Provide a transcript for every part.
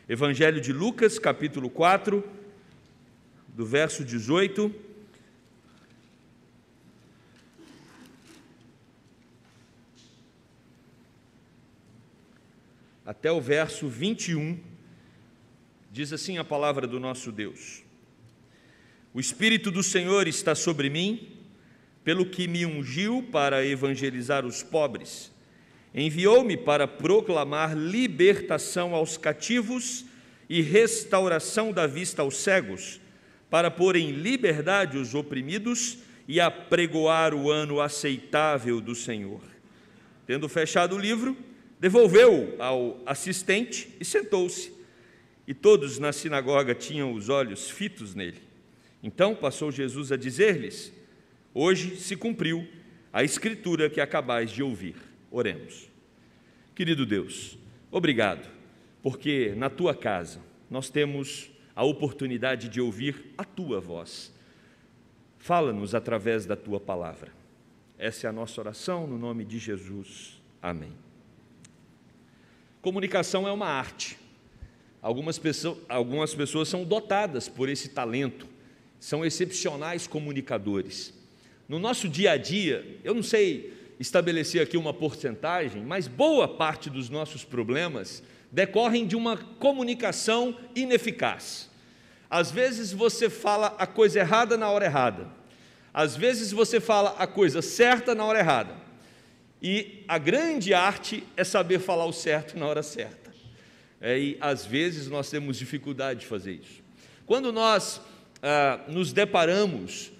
Evangelho de Lucas, capítulo 4, do verso 18 até o verso 21, diz assim a palavra do nosso Deus: O Espírito do Senhor está sobre mim, pelo que me ungiu para evangelizar os pobres. Enviou-me para proclamar libertação aos cativos e restauração da vista aos cegos, para pôr em liberdade os oprimidos e apregoar o ano aceitável do Senhor. Tendo fechado o livro, devolveu-o ao assistente e sentou-se. E todos na sinagoga tinham os olhos fitos nele. Então passou Jesus a dizer-lhes: Hoje se cumpriu a escritura que acabais de ouvir. Oremos. Querido Deus, obrigado, porque na Tua casa nós temos a oportunidade de ouvir a Tua voz. Fala-nos através da Tua palavra. Essa é a nossa oração, no nome de Jesus. Amém. Comunicação é uma arte. Algumas pessoas são dotadas por esse talento, são excepcionais comunicadores. No nosso dia a dia, eu não sei estabelecer aqui uma porcentagem, mas boa parte dos nossos problemas decorrem de uma comunicação ineficaz. Às vezes você fala a coisa errada na hora errada, às vezes você fala a coisa certa na hora errada, e a grande arte é saber falar o certo na hora certa. E às vezes nós temos dificuldade de fazer isso. Quando nós nos deparamos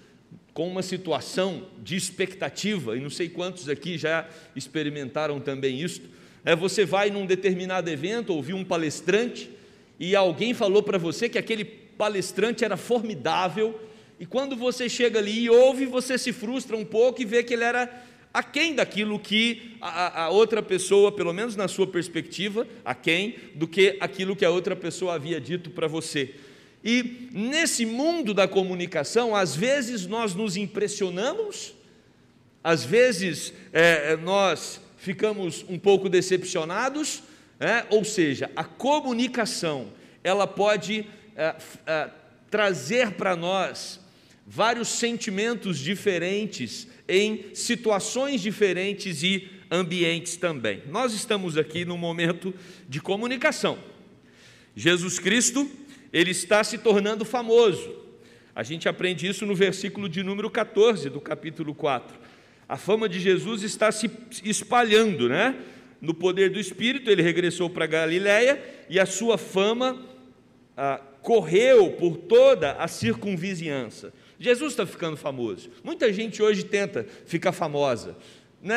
com uma situação de expectativa, e não sei quantos aqui já experimentaram também isso, você vai num determinado evento, ouvir um palestrante, e alguém falou para você que aquele palestrante era formidável, e quando você chega ali e ouve, você se frustra um pouco e vê que ele era aquém daquilo que a outra pessoa, pelo menos na sua perspectiva, aquém do que aquilo que a outra pessoa havia dito para você. E nesse mundo da comunicação, às vezes nós nos impressionamos, às vezes nós ficamos um pouco decepcionados, ou seja, a comunicação, ela pode trazer para nós vários sentimentos diferentes, em situações diferentes e ambientes também. Nós estamos aqui num momento de comunicação. Jesus Cristo, Ele está se tornando famoso. A gente aprende isso no versículo de número 14 do capítulo 4. A fama de Jesus está se espalhando, No poder do Espírito, Ele regressou para Galiléia e a sua fama correu por toda a circunvizinhança. Jesus está ficando famoso. Muita gente hoje tenta ficar famosa,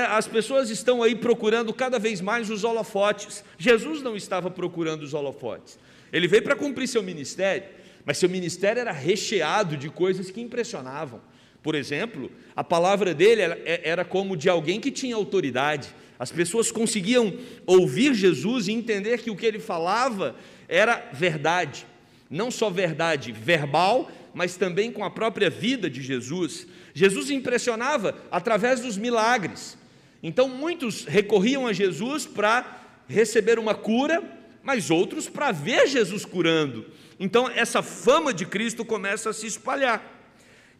As pessoas estão aí procurando cada vez mais os holofotes. Jesus não estava procurando os holofotes. Ele veio para cumprir seu ministério, mas seu ministério era recheado de coisas que impressionavam. Por exemplo, a palavra dele era como de alguém que tinha autoridade. As pessoas conseguiam ouvir Jesus e entender que o que ele falava era verdade. Não só verdade verbal, mas também com a própria vida de Jesus. Jesus impressionava através dos milagres. Então muitos recorriam a Jesus para receber uma cura, mas outros para ver Jesus curando. Então essa fama de Cristo começa a se espalhar.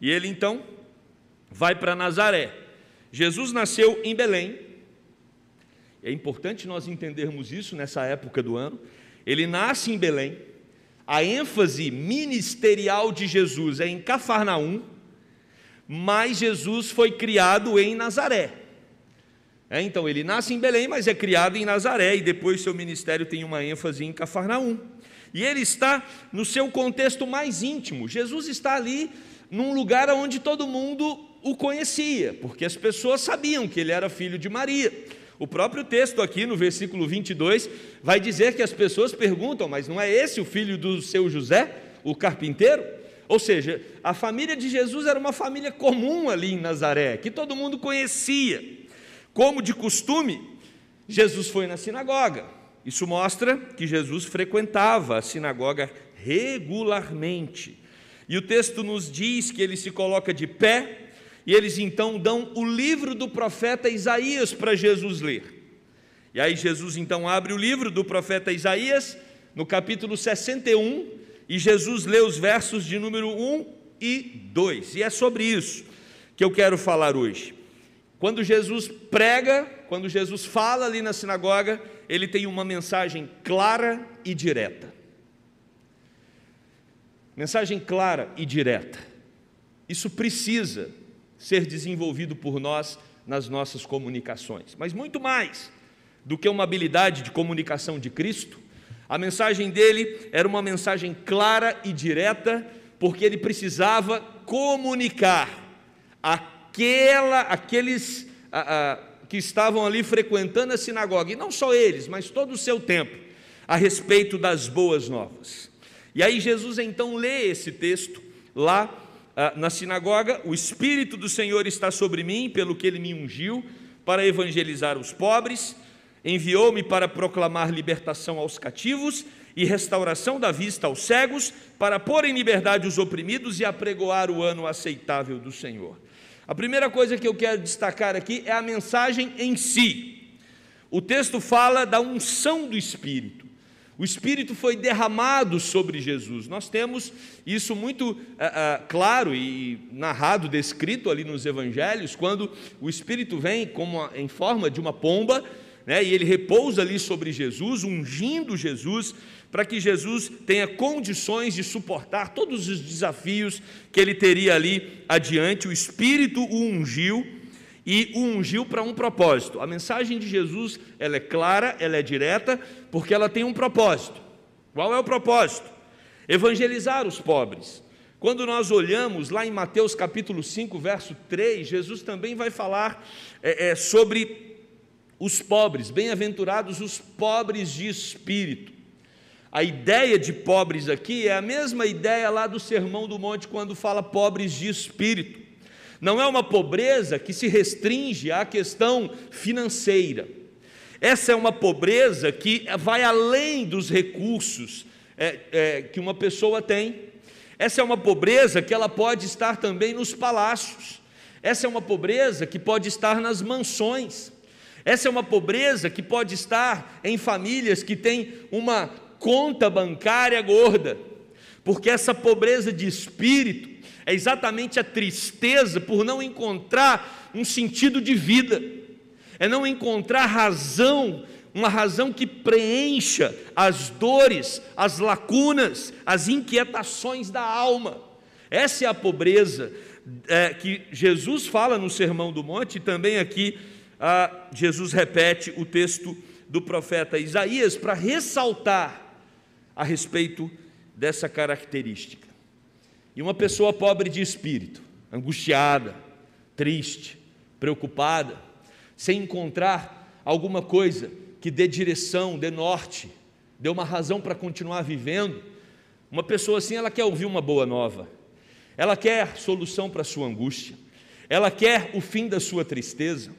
E ele então vai para Nazaré. Jesus nasceu em Belém. É importante nós entendermos isso nessa época do ano. Ele nasce em Belém. A ênfase ministerial de Jesus é em Cafarnaum, mas Jesus foi criado em Nazaré. Então ele nasce em Belém, mas é criado em Nazaré, e depois seu ministério tem uma ênfase em Cafarnaum. E ele está no seu contexto mais íntimo. Jesus está ali num lugar onde todo mundo o conhecia, porque as pessoas sabiam que ele era filho de Maria. O próprio texto aqui no versículo 22 vai dizer que as pessoas perguntam: mas não é esse o filho do seu José, o carpinteiro? Ou seja, a família de Jesus era uma família comum ali em Nazaré, que todo mundo conhecia. Como de costume, Jesus foi na sinagoga. Isso mostra que Jesus frequentava a sinagoga regularmente. E o texto nos diz que ele se coloca de pé, e eles então dão o livro do profeta Isaías para Jesus ler. E aí Jesus então abre o livro do profeta Isaías, no capítulo 61, e Jesus lê os versos de número 1 e 2, e é sobre isso que eu quero falar hoje. Quando Jesus prega, quando Jesus fala ali na sinagoga, ele tem uma mensagem clara e direta. Mensagem clara e direta. Isso precisa ser desenvolvido por nós nas nossas comunicações. Mas muito mais do que uma habilidade de comunicação de Cristo, a mensagem dele era uma mensagem clara e direta, porque ele precisava comunicar aqueles que estavam ali frequentando a sinagoga, e não só eles, mas todo o seu tempo, a respeito das boas novas. E aí Jesus então lê esse texto lá na sinagoga: o Espírito do Senhor está sobre mim, pelo que ele me ungiu para evangelizar os pobres, enviou-me para proclamar libertação aos cativos e restauração da vista aos cegos, para pôr em liberdade os oprimidos e apregoar o ano aceitável do Senhor. A primeira coisa que eu quero destacar aqui é a mensagem em si. O texto fala da unção do Espírito. O Espírito foi derramado sobre Jesus. Nós temos isso muito claro e narrado, descrito ali nos Evangelhos, quando o Espírito vem em forma de uma pomba, né, e ele repousa ali sobre Jesus, ungindo Jesus, para que Jesus tenha condições de suportar todos os desafios que ele teria ali adiante. O Espírito o ungiu, e o ungiu para um propósito. A mensagem de Jesus, ela é clara, ela é direta, porque ela tem um propósito. Qual é o propósito? Evangelizar os pobres. Quando nós olhamos lá em Mateus capítulo 5, verso 3, Jesus também vai falar sobre os pobres, bem-aventurados os pobres de espírito. A ideia de pobres aqui é a mesma ideia lá do Sermão do Monte, quando fala pobres de espírito. Não é uma pobreza que se restringe à questão financeira. Essa é uma pobreza que vai além dos recursos que uma pessoa tem. Essa é uma pobreza que ela pode estar também nos palácios. Essa é uma pobreza que pode estar nas mansões. Essa é uma pobreza que pode estar em famílias que têm uma conta bancária gorda, porque essa pobreza de espírito é exatamente a tristeza por não encontrar um sentido de vida, é não encontrar razão, uma razão que preencha as dores, as lacunas, as inquietações da alma. Essa é a pobreza que Jesus fala no Sermão do Monte, e também aqui Jesus repete o texto do profeta Isaías para ressaltar a respeito dessa característica. E uma pessoa pobre de espírito, angustiada, triste, preocupada, sem encontrar alguma coisa que dê direção, dê norte, dê uma razão para continuar vivendo, uma pessoa assim, ela quer ouvir uma boa nova, ela quer solução para a sua angústia, ela quer o fim da sua tristeza,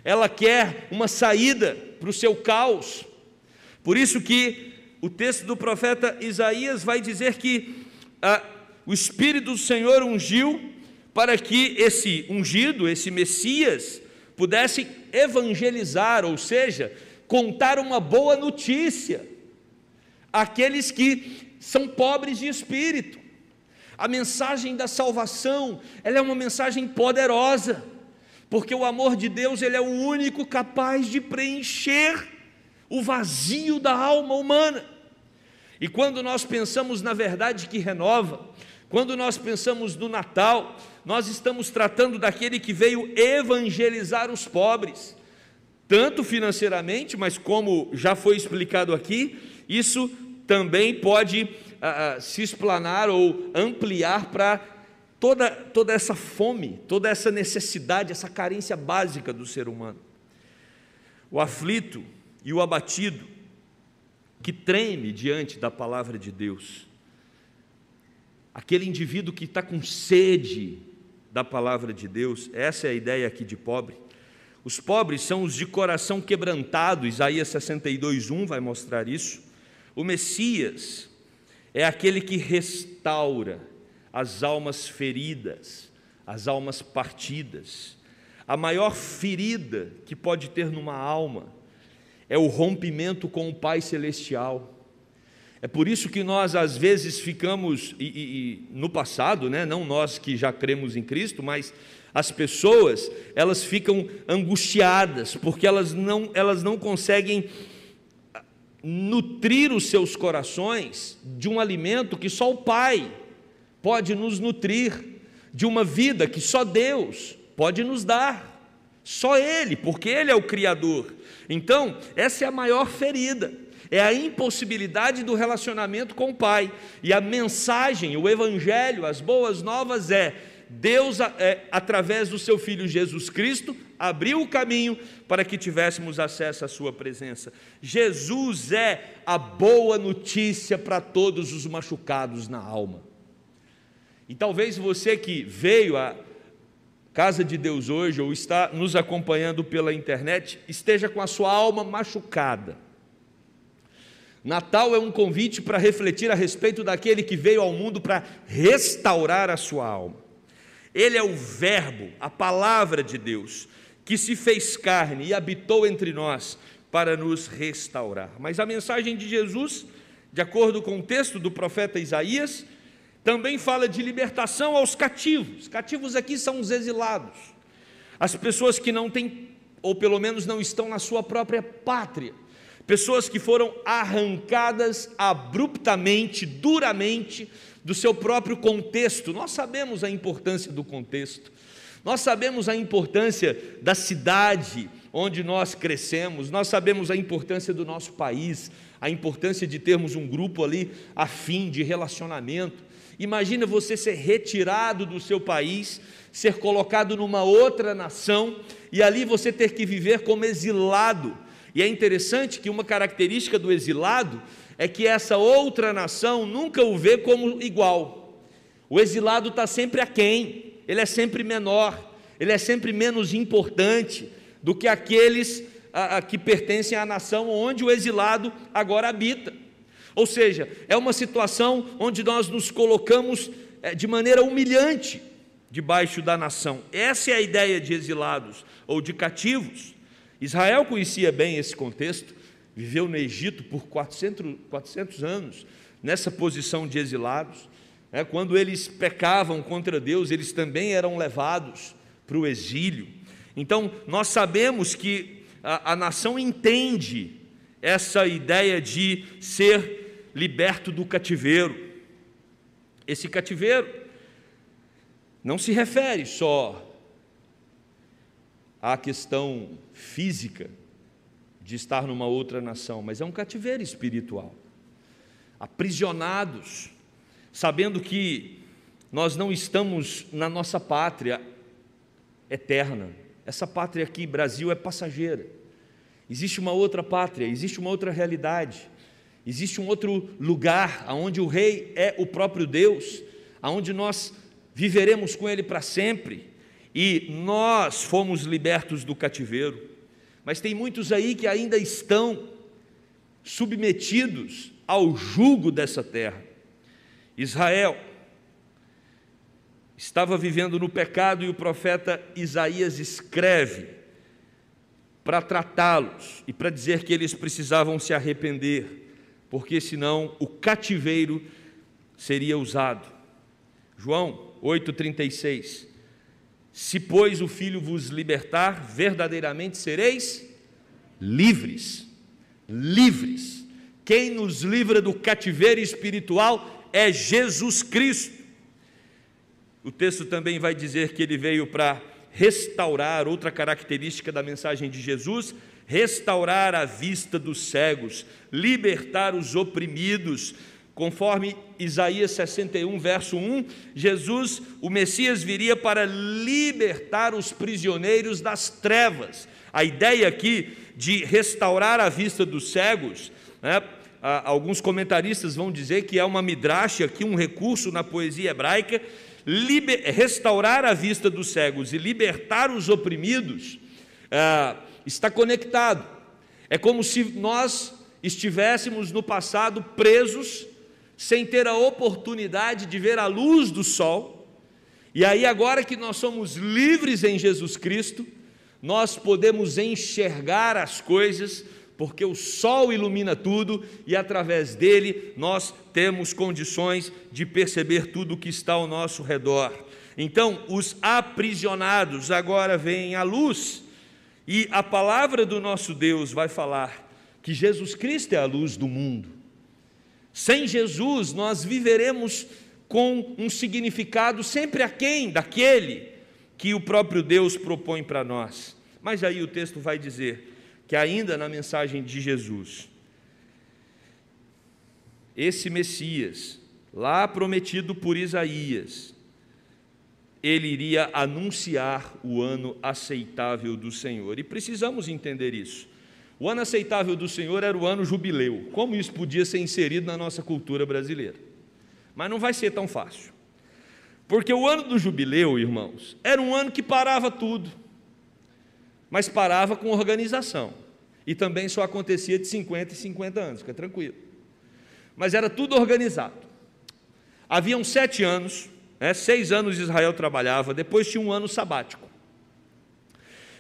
ela quer uma saída para o seu caos. Por isso que o texto do profeta Isaías vai dizer que o Espírito do Senhor ungiu para que esse ungido, esse Messias, pudesse evangelizar, ou seja, contar uma boa notícia àqueles que são pobres de espírito. A mensagem da salvação, ela é uma mensagem poderosa, porque o amor de Deus, ele é o único capaz de preencher o vazio da alma humana. E quando nós pensamos na verdade que renova, quando nós pensamos no Natal, nós estamos tratando daquele que veio evangelizar os pobres, tanto financeiramente, mas como já foi explicado aqui, isso também pode se explanar ou ampliar para toda essa fome, toda essa necessidade, essa carência básica do ser humano. O aflito e o abatido, que treme diante da palavra de Deus, aquele indivíduo que está com sede da palavra de Deus, essa é a ideia aqui de pobre. Os pobres são os de coração quebrantado, Isaías 62:1 vai mostrar isso. O Messias é aquele que restaura as almas feridas, as almas partidas. A maior ferida que pode ter numa alma é o rompimento com o Pai Celestial, É por isso que nós às vezes ficamos, no passado, né, não nós que já cremos em Cristo, mas as pessoas, elas ficam angustiadas, porque elas não conseguem nutrir os seus corações de um alimento que só o Pai pode nos nutrir, de uma vida que só Deus pode nos dar, só Ele, porque Ele é o Criador. Então, essa é a maior ferida, é a impossibilidade do relacionamento com o Pai. E a mensagem, o Evangelho, as boas novas Deus, através do seu Filho Jesus Cristo, abriu o caminho para que tivéssemos acesso à sua presença. Jesus é a boa notícia para todos os machucados na alma. E talvez você que veio à Casa de Deus hoje, ou está nos acompanhando pela internet, esteja com a sua alma machucada. Natal é um convite para refletir a respeito daquele que veio ao mundo para restaurar a sua alma. Ele é o Verbo, a palavra de Deus, que se fez carne e habitou entre nós para nos restaurar. Mas a mensagem de Jesus, de acordo com o texto do profeta Isaías, também fala de libertação aos cativos. Cativos aqui são os exilados, as pessoas que não têm, ou pelo menos não estão na sua própria pátria, pessoas que foram arrancadas abruptamente, duramente, do seu próprio contexto. Nós sabemos a importância do contexto, nós sabemos a importância da cidade onde nós crescemos, nós sabemos a importância do nosso país, a importância de termos um grupo ali afim de relacionamento. Imagina você ser retirado do seu país, ser colocado numa outra nação, e ali você ter que viver como exilado. E é interessante que uma característica do exilado é que essa outra nação nunca o vê como igual. O exilado está sempre aquém, ele é sempre menor, ele é sempre menos importante do que aqueles que pertencem à nação onde o exilado agora habita. Ou seja, é uma situação onde nós nos colocamos de maneira humilhante debaixo da nação. Essa é a ideia de exilados ou de cativos. Israel conhecia bem esse contexto, viveu no Egito por 400 anos, nessa posição de exilados. Quando eles pecavam contra Deus, eles também eram levados para o exílio. Então, nós sabemos que a nação entende essa ideia de ser liberto do cativeiro. Esse cativeiro não se refere só à questão física de estar numa outra nação, mas é um cativeiro espiritual. Aprisionados, sabendo que nós não estamos na nossa pátria eterna. Essa pátria aqui, Brasil, é passageira. Existe uma outra pátria, existe uma outra realidade, existe um outro lugar, onde o Rei é o próprio Deus, onde nós viveremos com Ele para sempre, e nós fomos libertos do cativeiro. Mas tem muitos aí que ainda estão submetidos ao jugo dessa terra. Israel estava vivendo no pecado, e o profeta Isaías escreve para tratá-los e para dizer que eles precisavam se arrepender, porque senão o cativeiro seria usado. João 8,36: se, pois, o Filho vos libertar, verdadeiramente sereis livres. Livres. Quem nos livra do cativeiro espiritual é Jesus Cristo. O texto também vai dizer que ele veio para restaurar, outra característica da mensagem de Jesus, restaurar a vista dos cegos, libertar os oprimidos. Conforme Isaías 61, verso 1, Jesus, o Messias, viria para libertar os prisioneiros das trevas. A ideia aqui de restaurar a vista dos cegos, alguns comentaristas vão dizer que é uma midrash aqui, um recurso na poesia hebraica. Restaurar a vista dos cegos e libertar os oprimidos está conectado. É como se nós estivéssemos no passado presos, sem ter a oportunidade de ver a luz do sol, e aí agora que nós somos livres em Jesus Cristo, nós podemos enxergar as coisas porque o sol ilumina tudo e através dele nós temos condições de perceber tudo o que está ao nosso redor. Então, os aprisionados agora veem a luz, e a palavra do nosso Deus vai falar que Jesus Cristo é a luz do mundo. Sem Jesus, nós viveremos com um significado sempre aquém daquele que o próprio Deus propõe para nós. Mas aí o texto vai dizer que ainda na mensagem de Jesus, esse Messias, lá prometido por Isaías, ele iria anunciar o ano aceitável do Senhor. E precisamos entender isso. O ano aceitável do Senhor era o ano jubileu. Como isso podia ser inserido na nossa cultura brasileira? Mas não vai ser tão fácil. Porque o ano do jubileu, irmãos, era um ano que parava tudo. Mas parava com organização. E também só acontecia de 50 em 50 anos, fica tranquilo. Mas era tudo organizado. Haviam 7 anos, 6 anos Israel trabalhava, depois tinha um ano sabático.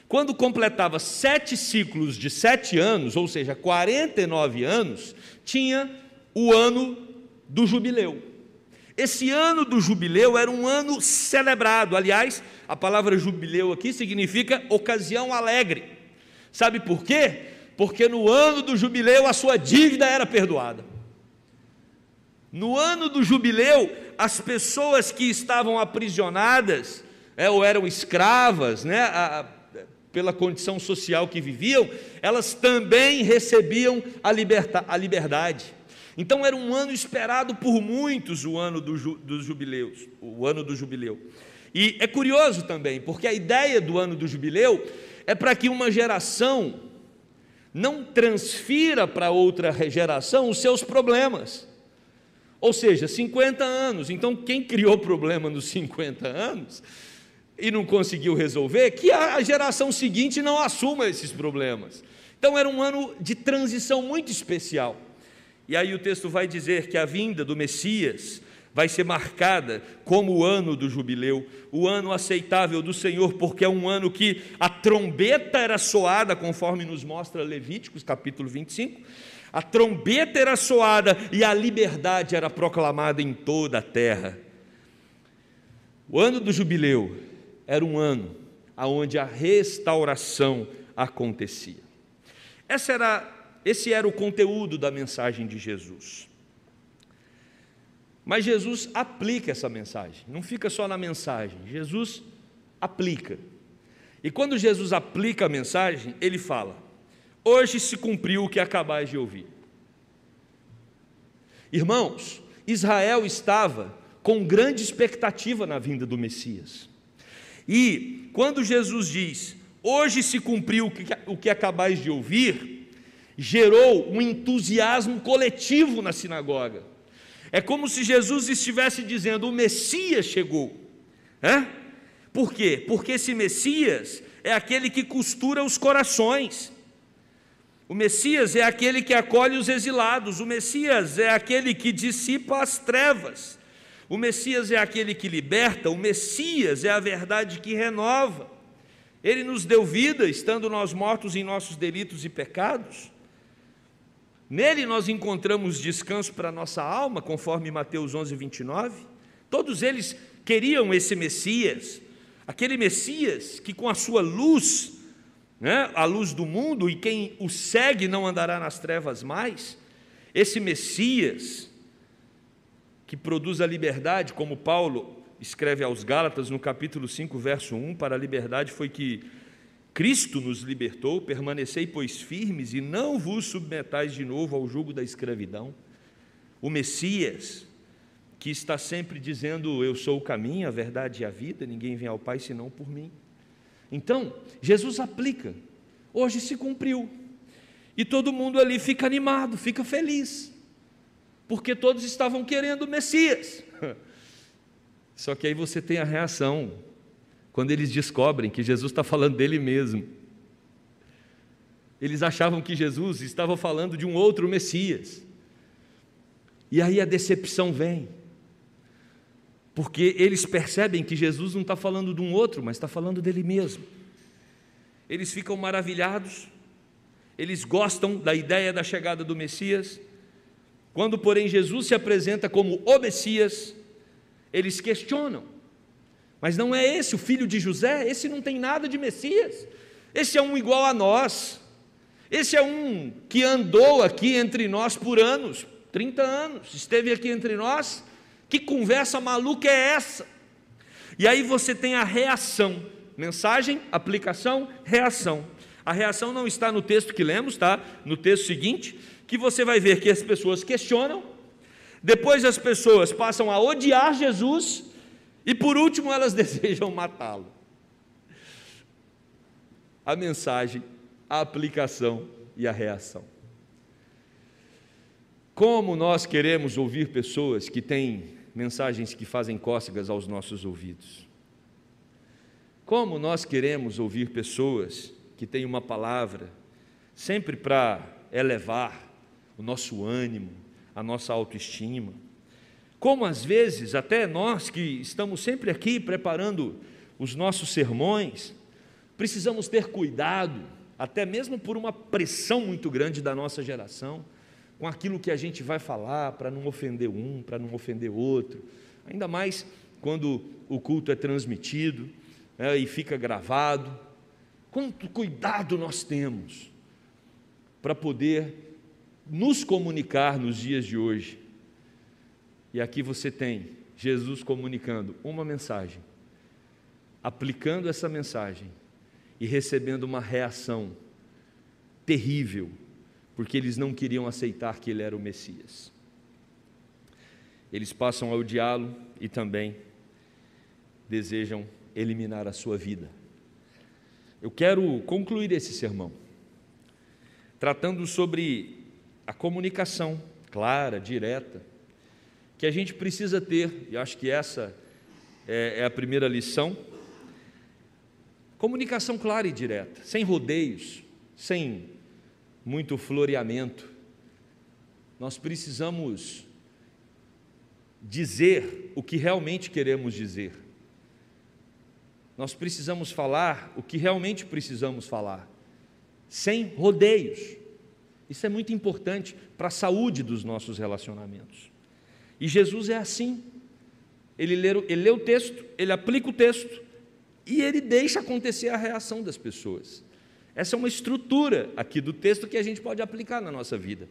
Quando completava 7 ciclos de 7 anos, ou seja, 49 anos, tinha o ano do jubileu. Esse ano do jubileu era um ano celebrado. Aliás, a palavra jubileu aqui significa ocasião alegre. Sabe por quê? Porque no ano do jubileu a sua dívida era perdoada. No ano do jubileu, as pessoas que estavam aprisionadas, ou eram escravas, pela condição social que viviam, elas também recebiam a liberdade. Então era um ano esperado por muitos, o ano dos jubileus, o ano do jubileu. E é curioso também, porque a ideia do ano do jubileu é para que uma geração não transfira para outra geração os seus problemas. Ou seja, 50 anos. Então, quem criou problema nos 50 anos e não conseguiu resolver, que a geração seguinte não assuma esses problemas. Então, era um ano de transição muito especial. E aí o texto vai dizer que a vinda do Messias vai ser marcada como o ano do jubileu, o ano aceitável do Senhor, porque é um ano que a trombeta era soada, conforme nos mostra Levíticos, capítulo 25, a trombeta era soada e a liberdade era proclamada em toda a terra. O ano do jubileu era um ano onde a restauração acontecia. Esse era o conteúdo da mensagem de Jesus. Mas Jesus aplica essa mensagem, não fica só na mensagem, Jesus aplica. E quando Jesus aplica a mensagem, ele fala: hoje se cumpriu o que acabais de ouvir. Irmãos, Israel estava com grande expectativa na vinda do Messias. E quando Jesus diz, hoje se cumpriu o que acabais de ouvir, gerou um entusiasmo coletivo na sinagoga. É como se Jesus estivesse dizendo, o Messias chegou. Por quê? Porque esse Messias é aquele que costura os corações. O Messias é aquele que acolhe os exilados. O Messias é aquele que dissipa as trevas. O Messias é aquele que liberta. O Messias é a verdade que renova. Ele nos deu vida, estando nós mortos em nossos delitos e pecados. Nele nós encontramos descanso para a nossa alma, conforme Mateus 11, 29. Todos eles queriam esse Messias, aquele Messias que com a sua luz, a luz do mundo, e quem o segue não andará nas trevas mais. Esse Messias que produz a liberdade, como Paulo escreve aos Gálatas no capítulo 5, verso 1, para a liberdade foi que Cristo nos libertou, permanecei, pois, firmes, e não vos submetais de novo ao jugo da escravidão. O Messias, que está sempre dizendo, eu sou o caminho, a verdade e a vida, ninguém vem ao Pai senão por mim. Então, Jesus aplica, hoje se cumpriu, e todo mundo ali fica animado, fica feliz, porque todos estavam querendo o Messias. Só que aí você tem a reação, quando eles descobrem que Jesus está falando dele mesmo. Eles achavam que Jesus estava falando de um outro Messias. E aí a decepção vem, porque eles percebem que Jesus não está falando de um outro, mas está falando dele mesmo. Eles ficam maravilhados, eles gostam da ideia da chegada do Messias. Quando, porém, Jesus se apresenta como o Messias, eles questionam. Mas não é esse o filho de José? Esse não tem nada de Messias. Esse é um igual a nós. Esse é um que andou aqui entre nós por anos, 30 anos, esteve aqui entre nós. Que conversa maluca é essa? E aí você tem a reação, mensagem, aplicação, reação. A reação não está no texto que lemos, tá? No texto seguinte, que você vai ver que as pessoas questionam, depois as pessoas passam a odiar Jesus, e por último elas desejam matá-lo. A mensagem, a aplicação e a reação. Como nós queremos ouvir pessoas que têm mensagens que fazem cócegas aos nossos ouvidos? Como nós queremos ouvir pessoas que têm uma palavra sempre para elevar o nosso ânimo, a nossa autoestima? Como às vezes até nós que estamos sempre aqui preparando os nossos sermões, precisamos ter cuidado, até mesmo por uma pressão muito grande da nossa geração, com aquilo que a gente vai falar, para não ofender um, para não ofender outro, ainda mais quando o culto é transmitido, e fica gravado. Quanto cuidado nós temos para poder nos comunicar nos dias de hoje. E aqui você tem Jesus comunicando uma mensagem, aplicando essa mensagem e recebendo uma reação terrível, porque eles não queriam aceitar que ele era o Messias. Eles passam a odiá-lo e também desejam eliminar a sua vida. Eu quero concluir esse sermão tratando sobre a comunicação clara, direta, que a gente precisa ter, e acho que essa é a primeira lição. Comunicação clara e direta, sem rodeios, sem muito floreamento. Nós precisamos dizer o que realmente queremos dizer. Nós precisamos falar o que realmente precisamos falar, sem rodeios. Isso é muito importante para a saúde dos nossos relacionamentos. E Jesus é assim. Ele lê o texto, ele aplica o texto e ele deixa acontecer a reação das pessoas. Essa é uma estrutura aqui do texto que a gente pode aplicar na nossa vida.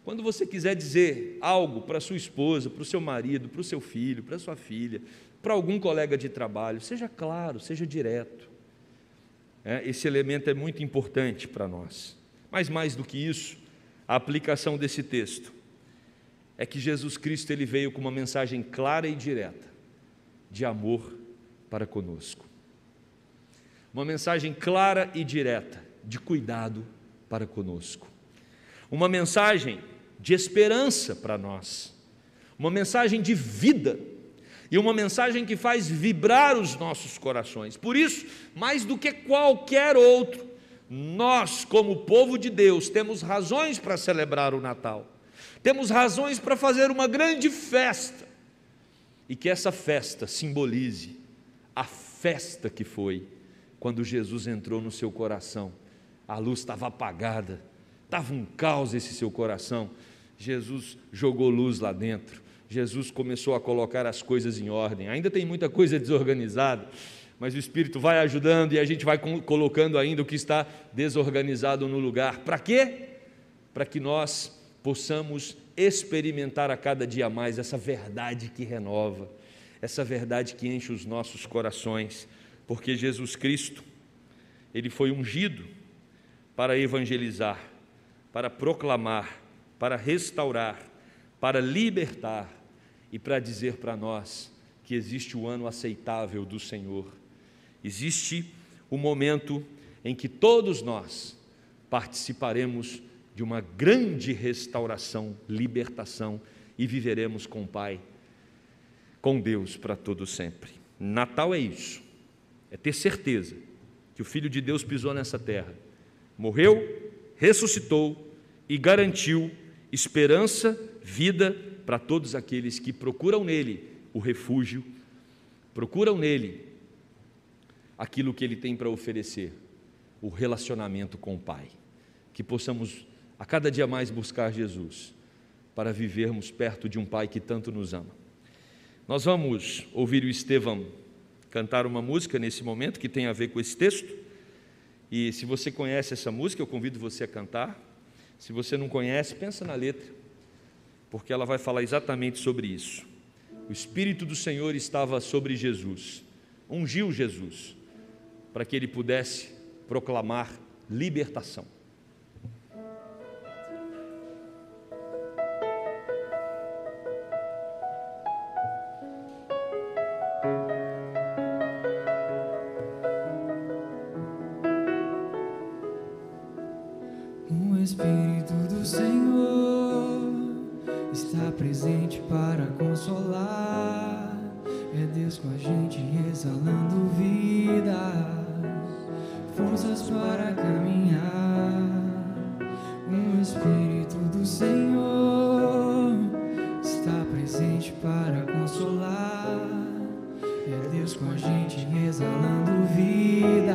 Quando você quiser dizer algo para a sua esposa, para o seu marido, para o seu filho, para a sua filha, para algum colega de trabalho, seja claro, seja direto. Esse elemento é muito importante para nós. Mas mais do que isso, a aplicação desse texto é que Jesus Cristo ele veio com uma mensagem clara e direta de amor para conosco. Uma mensagem clara e direta de cuidado para conosco. Uma mensagem de esperança para nós. Uma mensagem de vida. E uma mensagem que faz vibrar os nossos corações. Por isso, mais do que qualquer outro, nós, como povo de Deus, temos razões para celebrar o Natal. Temos razões para fazer uma grande festa. E que essa festa simbolize a festa que foi quando Jesus entrou no seu coração. A luz estava apagada, estava um caos esse seu coração. Jesus jogou luz lá dentro. Jesus começou a colocar as coisas em ordem. Ainda tem muita coisa desorganizada, mas o Espírito vai ajudando e a gente vai colocando ainda o que está desorganizado no lugar. Para quê? Para que nós possamos experimentar a cada dia mais essa verdade que renova, essa verdade que enche os nossos corações, porque Jesus Cristo, ele foi ungido para evangelizar, para proclamar, para restaurar, para libertar e para dizer para nós que existe o ano aceitável do Senhor. Existe o momento em que todos nós participaremos de uma grande restauração, libertação e viveremos com o Pai, com Deus para todo sempre. Natal é isso, é ter certeza que o Filho de Deus pisou nessa terra, morreu, ressuscitou e garantiu esperança, vida para todos aqueles que procuram nele o refúgio, procuram nele aquilo que ele tem para oferecer, o relacionamento com o Pai. que possamos a cada dia mais buscar Jesus, para vivermos perto de um Pai que tanto nos ama. Nós vamos ouvir o Estevão cantar uma música nesse momento que tem a ver com esse texto, e se você conhece essa música, eu convido você a cantar. Se você não conhece, pensa na letra, porque ela vai falar exatamente sobre isso. O Espírito do Senhor estava sobre Jesus, ungiu Jesus, para que ele pudesse proclamar libertação. O Espírito do Senhor está presente para consolar. É Deus com a gente exalando vida, forças para caminhar. O Espírito do Senhor está presente para consolar. É Deus com a gente exalando vidas,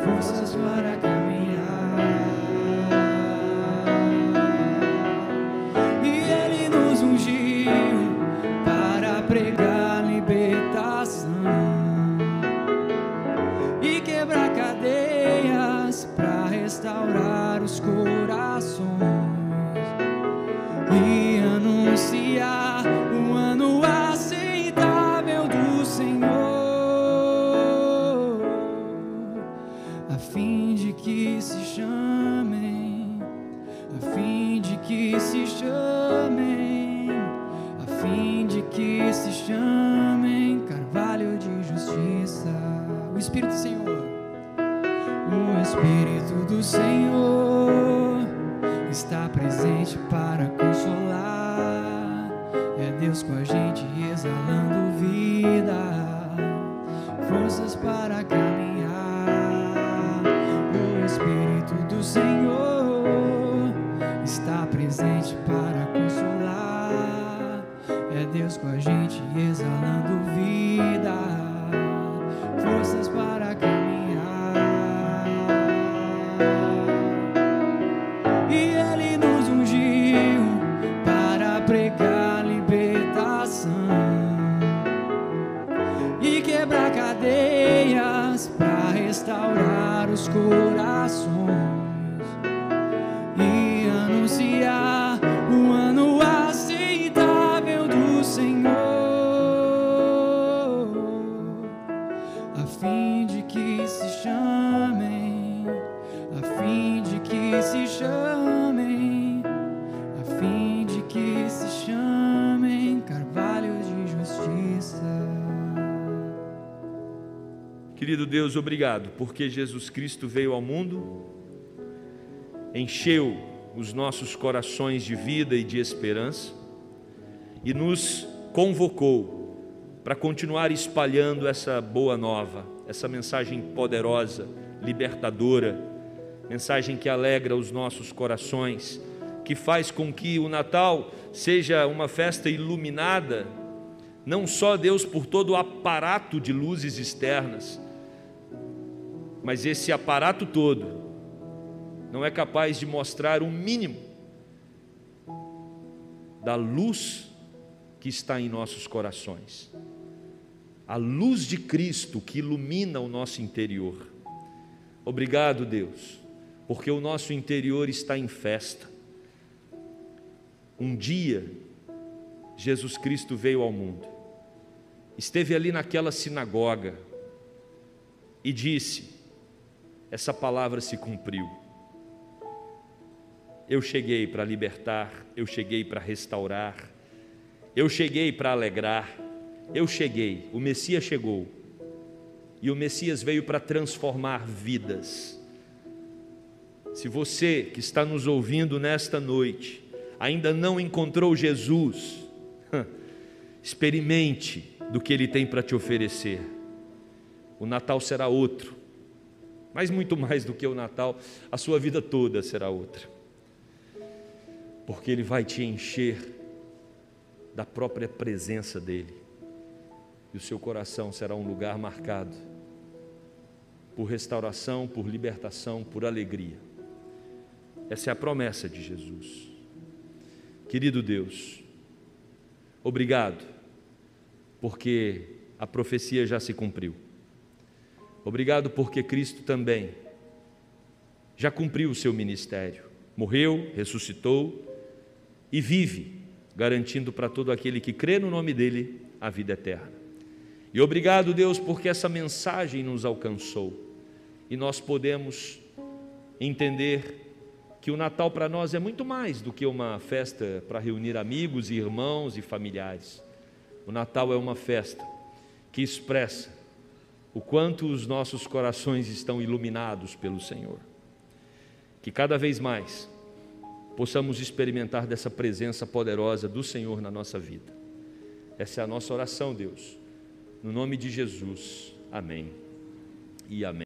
forças para caminhar. E Ele nos ungiu para pregar libertação e quebrar cadeias, para restaurar os corações e anunciar o ano aceitável do Senhor, a fim de que se chamem, a fim de que se chamem, a fim de que se chamem carvalho de justiça. O Espírito do Senhor, o Espírito do Senhor está presente para consolar. É Deus com a gente exalando vida, forças para caminhar. O Espírito do Senhor está presente para consolar. É Deus com a gente exalando vida, forças para caminhar. E Ele nos ungiu para pregar libertação e quebrar cadeias, para restaurar os corações e anunciar o ano aceitável do Senhor, a fim de que se chamem, a fim de que se chamem, a fim de que se chamem carvalho de justiça. Querido Deus, obrigado, porque Jesus Cristo veio ao mundo, encheu os nossos corações de vida e de esperança e nos convocou para continuar espalhando essa boa nova, essa mensagem poderosa, libertadora, mensagem que alegra os nossos corações, que faz com que o Natal seja uma festa iluminada, não só, Deus, por todo o aparato de luzes externas, mas esse aparato todo não é capaz de mostrar o mínimo da luz que está em nossos corações, a luz de Cristo que ilumina o nosso interior. Obrigado, Deus, porque o nosso interior está em festa. Um dia Jesus Cristo veio ao mundo, esteve ali naquela sinagoga e disse: essa palavra se cumpriu. Eu cheguei para libertar, eu cheguei para restaurar, eu cheguei para alegrar, eu cheguei, o Messias chegou, e o Messias veio para transformar vidas. Se você que está nos ouvindo nesta noite ainda não encontrou Jesus, experimente do que Ele tem para te oferecer. O Natal será outro, mas muito mais do que o Natal, a sua vida toda será outra, porque Ele vai te encher da própria presença dEle, e o seu coração será um lugar marcado por restauração, por libertação, por alegria. Essa é a promessa de Jesus. Querido Deus, obrigado, porque a profecia já se cumpriu. Obrigado porque Cristo também já cumpriu o seu ministério. Morreu, ressuscitou e vive, garantindo para todo aquele que crê no nome dele a vida eterna. E obrigado, Deus, porque essa mensagem nos alcançou e nós podemos entender que o Natal para nós é muito mais do que uma festa para reunir amigos e irmãos e familiares. O Natal é uma festa que expressa o quanto os nossos corações estão iluminados pelo Senhor. Que cada vez mais possamos experimentar dessa presença poderosa do Senhor na nossa vida. Essa é a nossa oração, Deus. No nome de Jesus. Amém e amém.